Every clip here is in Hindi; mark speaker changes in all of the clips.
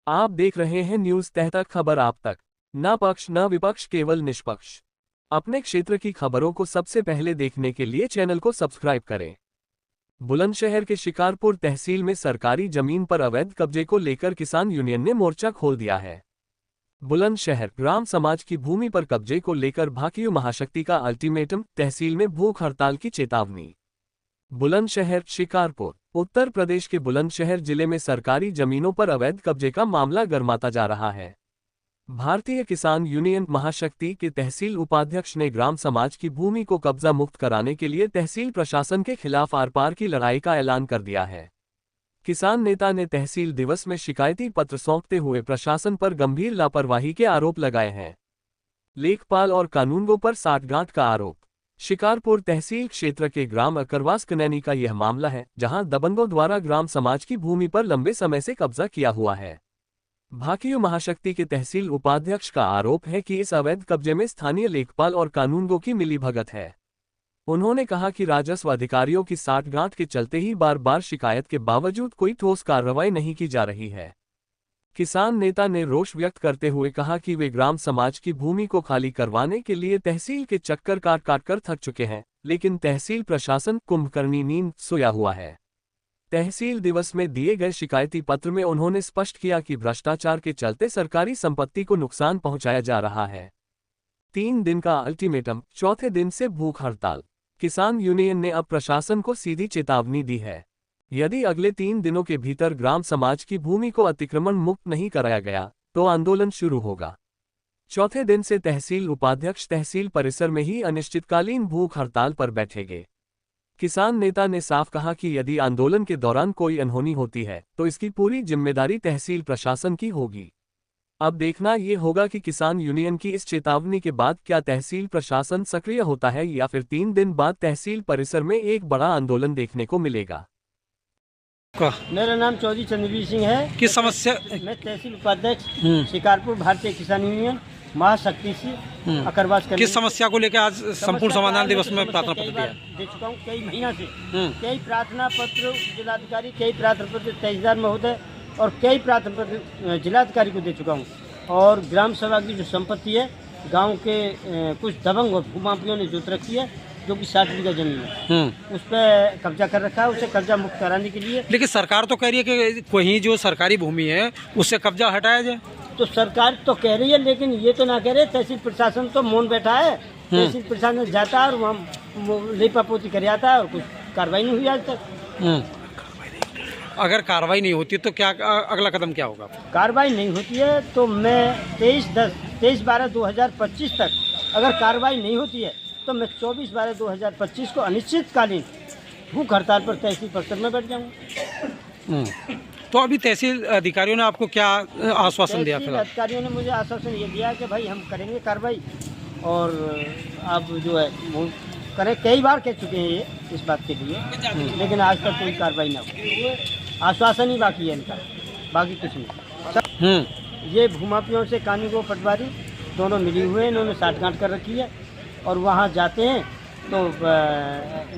Speaker 1: आप देख रहे हैं न्यूज तहतक, खबर आप तक। न पक्ष न विपक्ष, केवल निष्पक्ष। अपने क्षेत्र की खबरों को सबसे पहले देखने के लिए चैनल को सब्सक्राइब करें। बुलंदशहर के शिकारपुर तहसील में सरकारी जमीन पर अवैध कब्जे को लेकर किसान यूनियन ने मोर्चा खोल दिया है। बुलंदशहर ग्राम समाज की भूमि पर कब्जे को लेकर भाकियू महाशक्ति का अल्टीमेटम, तहसील में भूख हड़ताल की चेतावनी। बुलंदशहर शिकारपुर उत्तर प्रदेश के बुलंदशहर जिले में सरकारी जमीनों पर अवैध कब्जे का मामला गरमाता जा रहा है। भारतीय किसान यूनियन महाशक्ति के तहसील उपाध्यक्ष ने ग्राम समाज की भूमि को कब्जा मुक्त कराने के लिए तहसील प्रशासन के खिलाफ आर पार की लड़ाई का ऐलान कर दिया है। किसान नेता ने तहसील दिवस में शिकायती पत्र सौंपते हुए प्रशासन पर गंभीर लापरवाही के आरोप लगाए हैं। लेखपाल और कानूनगो पर साठगांठ का आरोप। शिकारपुर तहसील क्षेत्र के ग्राम अकरवास कनैनी का यह मामला है, जहां दबंगों द्वारा ग्राम समाज की भूमि पर लंबे समय से कब्जा किया हुआ है। भाकियू महाशक्ति के तहसील उपाध्यक्ष का आरोप है कि इस अवैध कब्जे में स्थानीय लेखपाल और कानूनगो की मिलीभगत है। उन्होंने कहा कि राजस्व अधिकारियों की साठगांठ के चलते ही बार बार शिकायत के बावजूद कोई ठोस कार्रवाई नहीं की जा रही है। किसान नेता ने रोष व्यक्त करते हुए कहा कि वे ग्राम समाज की भूमि को खाली करवाने के लिए तहसील के चक्कर काट काट कर थक चुके हैं, लेकिन तहसील प्रशासन कुंभकर्णी नींद सोया हुआ है। तहसील दिवस में दिए गए शिकायती पत्र में उन्होंने स्पष्ट किया कि भ्रष्टाचार के चलते सरकारी संपत्ति को नुकसान पहुंचाया जा रहा है। 3 दिन का अल्टीमेटम, चौथे दिन से भूख हड़ताल। किसान यूनियन ने अब प्रशासन को सीधी चेतावनी दी है। यदि अगले 3 दिनों के भीतर ग्राम समाज की भूमि को अतिक्रमण मुक्त नहीं कराया गया तो आंदोलन शुरू होगा। चौथे दिन से तहसील उपाध्यक्ष तहसील परिसर में ही अनिश्चितकालीन भूख हड़ताल पर बैठेंगे। किसान नेता ने साफ कहा कि यदि आंदोलन के दौरान कोई अनहोनी होती है तो इसकी पूरी जिम्मेदारी तहसील प्रशासन की होगी। अब देखना ये होगा कि किसान यूनियन की इस चेतावनी के बाद क्या तहसील प्रशासन सक्रिय होता है या फिर 3 दिन बाद तहसील परिसर में एक बड़ा आंदोलन देखने को मिलेगा।
Speaker 2: मेरा नाम चौधरी चंद्रवीर सिंह है।
Speaker 3: किस समस्या?
Speaker 2: मैं तहसील उपाध्यक्ष शिकारपुर भारतीय किसान यूनियन महाशक्ति से अकरवास करने।
Speaker 3: किस समस्या को लेकर आज संपूर्ण समाधान दिवस में प्रार्थना पत्र दिया?
Speaker 2: दे चुका हूँ कई महीना से। कई प्रार्थना पत्र जिलाधिकारी, कई प्रार्थना पत्र तहसीलदार महोदय और कई प्रार्थना पत्र जिलाधिकारी को दे चुका हूँ। और ग्राम सभा की जो संपत्ति है गाँव के कुछ दबंग और भूमाफियों ने जोत रखी है, जो कि 60 बीघा जमीन है, उस पर कब्जा कर रखा है। उसे कब्जा मुक्त कराने के लिए
Speaker 3: लेकिन सरकार तो कह रही है कि कहीं जो सरकारी भूमि है उससे कब्जा हटाया जाए।
Speaker 2: तो सरकार तो कह रही है, लेकिन ये तो ना कह रहे। तहसील प्रशासन तो मौन बैठा है। तहसील प्रशासन जाता है और वहाँ लेपापोती कर आता है और कुछ कार्रवाई नहीं हुई आज तक।
Speaker 3: अगर कार्रवाई नहीं होती तो क्या अगला कदम क्या होगा?
Speaker 2: कार्रवाई नहीं होती है तो मैं 23/12/2025 तक अगर कार्रवाई नहीं होती है तो मैं 24/12/2025 को अनिश्चितकालीन भूख हड़ताल पर तहसील परिसर में बैठ जाऊँगा।
Speaker 3: तो अभी तहसील अधिकारियों ने आपको क्या आश्वासन दिया?
Speaker 2: तहसील अधिकारियों ने मुझे आश्वासन ये दिया कि भाई हम करेंगे कार्रवाई और आप जो है वो करें। कई बार कह चुके हैं ये इस बात के लिए, लेकिन आज तक कोई कार्रवाई ना हुई। आश्वासन ही बाकी है इनका, बाकी कुछ नहीं। ये भूमाफियों से कानूनगो पटवारी दोनों मिली हुए हैं, इन्होंने साठगांठ कर रखी है और वहाँ जाते हैं तो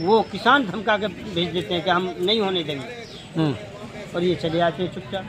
Speaker 2: वो किसान धमका के भेज देते हैं कि हम नहीं होने देंगे और ये चले आते हैं चुपचाप।